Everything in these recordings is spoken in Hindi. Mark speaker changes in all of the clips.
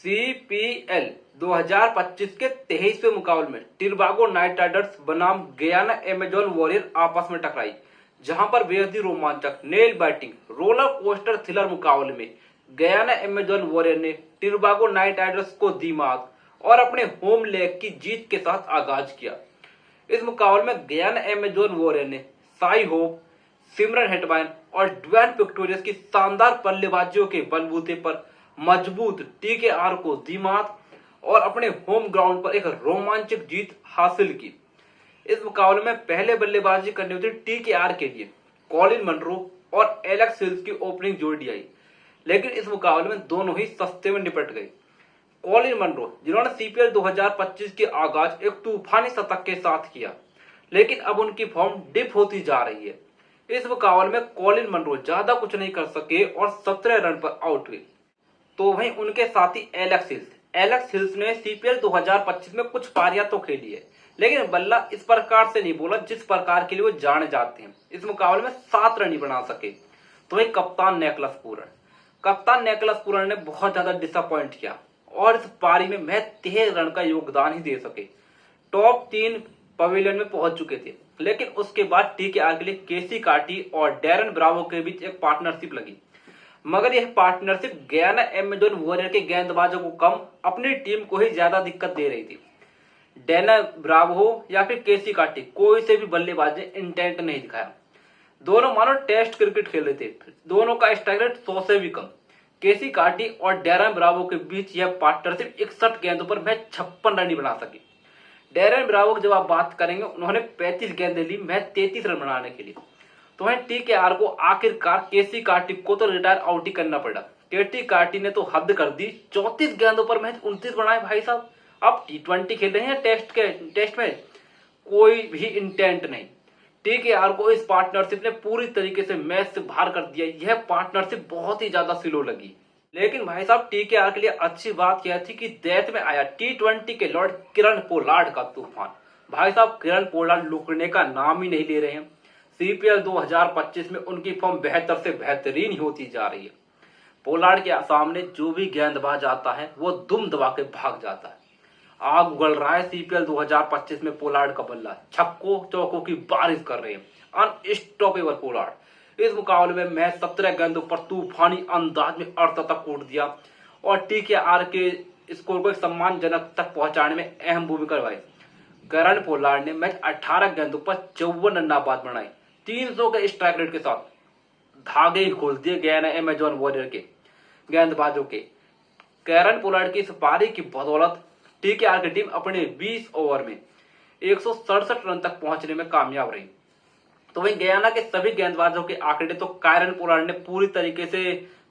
Speaker 1: सीपीएल 2025 के 23वें मुकाबले में टिरबागो नाइट राइडर्स बनाम गयाना एमेजॉन वॉरियर आपस में टकराई, जहां पर बेहद ही रोमांचक nail biting roller coaster thriller मुकाबले में गयाना एमेजॉन वॉरियर ने टिरबागो नाइट राइडर्स को दी मात और अपने होम लेग की जीत के साथ आगाज किया। इस मुकाबले में गयाना एमेजॉन वॉरियर ने साई होप, सिमरन हेटमायर और ड्वेन विक्टोरियस की शानदार बल्लेबाजियों के बलबूते पर मजबूत टीकेआर को दी मात और अपने होम ग्राउंड पर एक रोमांचक जीत हासिल की। इस मुकाबले में पहले बल्लेबाजी करने उतरी टीकेआर के लिए कॉलिन मनरो और एलेक्स हिल्स की ओपनिंग जोड़ी आई, लेकिन इस मुकाबले में दोनों ही सस्ते में निपट गए। कॉलिन मनरो, जिन्होंने सीपीएल 2025 के आगाज एक तूफानी शतक के साथ किया, लेकिन अब उनकी फॉर्म डिप होती जा रही है। इस मुकाबले में कॉलिन मनरो ज्यादा कुछ नहीं कर सके और 17 रन पर आउट हुए। तो वहीं उनके साथी एलेक्स हिल्स ने सीपीएल 2025 में कुछ पारियां तो खेली है, लेकिन बल्ला इस प्रकार से नहीं बोला जिस प्रकार के लिए वो जाने जाते हैं। इस मुकाबले में 7 रन ही बना सके। तो वहीं कप्तान नेकलस पूरन ने बहुत ज्यादा डिसअपॉइंट किया और इस पारी में महज 13 रन का योगदान ही दे सके। टॉप 3 पवेलियन में पहुंच चुके थे, लेकिन उसके बाद टीकेआर के लिए केसी कार्टी और डैरन ब्रावो के बीच एक पार्टनरशिप लगी, मगर यह पार्टनरशिप गयाना एमेजॉन वॉरियर के गेंदबाजों को कम, अपनी टीम को ही ज्यादा दिक्कत दे रही थी। डैना ब्रावो या फिर केसी कार्टी, कोई से भी बल्लेबाज ने इंटेंट नहीं दिखाया। दोनों मानो टेस्ट क्रिकेट खेल रहे थे। दोनों का स्ट्राइक रेट 100 से भी कम। केसी कार्टी और डैरन ब्रावो के बीच यह पार्टनरशिप 61 गेंदों पर महज 56 रन ही बना सकी। डैरन ब्रावो की जब आप बात करेंगे, उन्होंने 35 गेंदें ली महज 33 रन बनाने के लिए। तो वहीं टीकेआर को आखिरकार केसी कार्टी को तो रिटायर आउट ही करना पड़ा। केटी कार्टी ने तो हद कर दी, 34 गेंदों पर महज 29 बनाए। भाई साहब, अब T20 खेल रहे हैं, टेस्ट में कोई भी इंटेंट नहीं। टीकेआर को इस पार्टनरशिप ने पूरी तरीके से मैच से बाहर कर दिया। यह पार्टनरशिप बहुत ही ज्यादा स्लो लगी। लेकिन भाई साहब, टीकेआर के लिए अच्छी बात यह थी कि देश में आया T20 के लॉर्ड किरण पोलार्ड का तूफान। भाई साहब, किरण पोलार्ड लुकने का नाम ही नहीं ले रहे हैं। सीपीएल 2025 में उनकी फॉर्म बेहतर से बेहतरीन ही होती जा रही है। पोलार्ड के सामने जो भी गेंदबाज आता है वो दुम दबा के भाग जाता है। आग उगल रहा है सीपीएल 2025 में। पोलार्ड का बल्ला छक्कों चौकों की बारिश कर रहे हैं। अनस्टॉपेबल पोलार्ड इस मुकाबले में मैच 17 गेंदों पर तूफानी अंदाज में अर्धशतक कूट दिया और टीकेआर के स्कोर को सम्मानजनक तक पहुंचाने में अहम भूमिका निभाई। किरण पोलार्ड ने मैच 18 गेंदों पर 54 रन नाबाद बनाई। 300 के स्ट्राइक रेट के साथ धागे ही खोल दिए गयाना एमेजॉन वॉरियर के गेंदबाजों के। किरण पोलार्ड की इस पारी की बदौलत टीकेआर की टीम अपने 20 ओवर में 167 रन तक पहुंचने में कामयाब रही। तो वहीं गयाना के सभी गेंदबाजों के आंकड़े तो किरण पोलार्ड ने पूरी तरीके से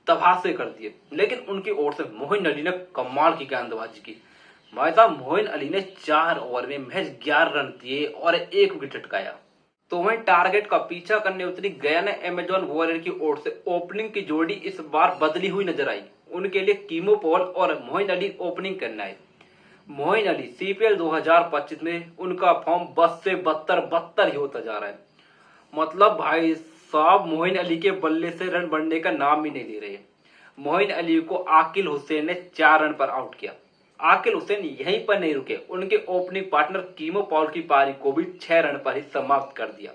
Speaker 1: तबाह कर दिए, लेकिन उनकी ओर से मोइन अली ने कमाल की गेंदबाजी की। भाई साहब, मोइन अली ने 4 ओवर में महज 11 रन दिए और 1 विकेट चटकाया। तो वहीं टारगेट का पीछा करने उतरी गयाना एमेजॉन वॉरियर की ओर से ओपनिंग की जोड़ी इस बार बदली हुई नजर आई। उनके लिए कीमो पॉल और मोइन अली ओपनिंग करना है। मोइन अली सीपीएल 2025 में उनका फॉर्म बस से बदतर ही होता जा रहा है। मतलब भाई साहब, मोइन अली के बल्ले से रन बनने का नाम ही नहीं ले रहे। मोइन अली को आकिल हुसैन ने 4 रन पर आउट किया। आकिल हुसैन यहीं पर नहीं रुके, उनके ओपनिंग पार्टनर कीमो पॉल की पारी को भी 6 रन पर ही समाप्त कर दिया।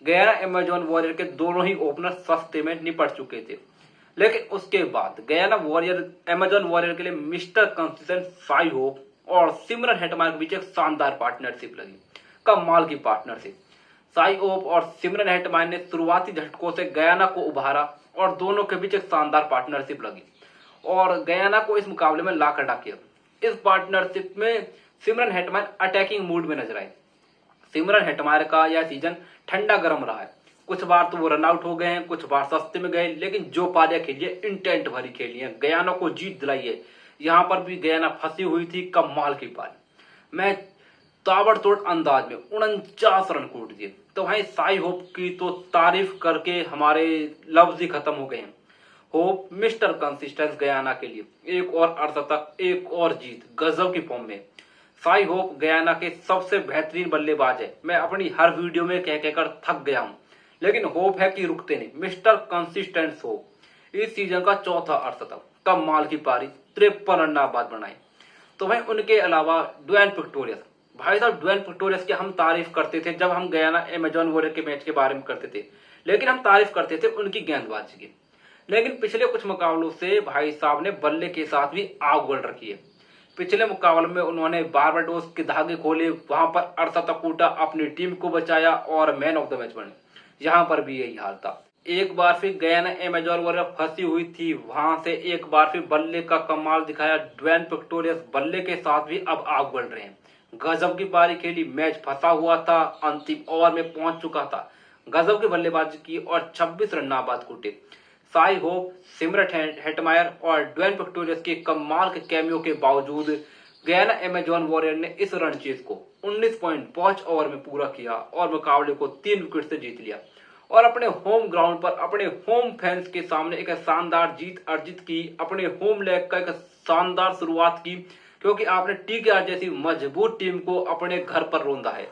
Speaker 1: गयाना एमेजॉन वॉरियर के दोनों ही ओपनर सस्ते में निपट चुके थे, लेकिन उसके बाद गयाना एमेजॉन वॉरियर के लिए मिस्टर कंसिस्टेंट साई होप और सिमरन हेटमायर के बीच एक शानदार पार्टनरशिप लगी। कमाल की पार्टनरशिप। साई होप और सिमरन हेटमायर ने शुरुआती झटकों से गयाना को उभारा और दोनों के बीच एक शानदार पार्टनरशिप लगी और गयाना को इस मुकाबले में ला कर डाकिया। इस पार्टनरशिप में सिमरन हेटमायर अटैकिंग मूड में नजर आए। सिमरन हेटमायर का यह सीजन ठंडा गर्म रहा है। कुछ बार तो वो रन आउट हो गए हैं, कुछ बार सस्ते में गए, लेकिन जो पारियां खेली है इंटेंट भरी खेली है, गयाना को जीत दिलाई है। यहाँ पर भी गयाना फंसी हुई थी। कमाल की पारी। मैं ताबड़तोड़ अंदाज में 49 रन कूट दिए। तो भाई साई होप की तो तारीफ करके हमारे लफ्ज ही खत्म हो गए हैं। होप मिस्टर कंसिस्टेंस गयाना के लिए एक और अर्धशतक, एक और जीत, गजब की फॉर्म में। साई होप गयाना के सबसे बेहतरीन बल्लेबाज है। मैं अपनी हर वीडियो में कह कहकर थक गया हूं, लेकिन होप है कि रुकते नहीं। मिस्टर कंसिस्टेंस होप इस सीजन का 4था अर्धशतक। कमाल की पारी, 53 रन नाबाद बनाए। तो वहीं उनके अलावा ड्वेन पिक्टोरियस, भाई साहब ड्वेन पिक्टोरियस की हम तारीफ करते थे जब हम गयाना अमेजोन वॉरियर के मैच के बारे में करते थे, लेकिन हम तारीफ करते थे उनकी गेंदबाजी की। लेकिन पिछले कुछ मुकाबलों से भाई साहब ने बल्ले के साथ भी आग उगल रखी है। पिछले मुकाबले में उन्होंने बारबाडोस के धागे खोले, वहां पर अर्शद अकूटा अपनी टीम को बचाया और मैन ऑफ द मैच बने। यहाँ पर भी यही हाल था। एक बार फिर गयाना अमेजोन वॉरियर फंसी हुई थी, वहां से एक बार फिर बल्ले का कमाल दिखाया ड्वेन पिक्टोरियस। बल्ले के साथ भी अब आग उगल रहे हैं। गजब की पारी खेली, मैच फंसा हुआ था, अंतिम ओवर में पहुंच चुका था। गजब की बल्लेबाजी की और 26 रन नाबाद कूटे। साई होप, सिमरन हेटमायर और ड्वेन पिक्टोरियस के कमाल के कैमियो के बावजूद गयाना अमेजोन वॉरियर ने इस रणजीत को 19.5 ओवर में पूरा किया और मुकाबले को 3 विकेट से जीत लिया और अपने होम ग्राउंड पर अपने होम फैंस के सामने एक शानदार जीत अर्जित की। अपने होम लेग का एक शानदार शुरुआत की, क्योंकि आपने TKR जैसी मजबूत टीम को अपने घर पर रौंदा है।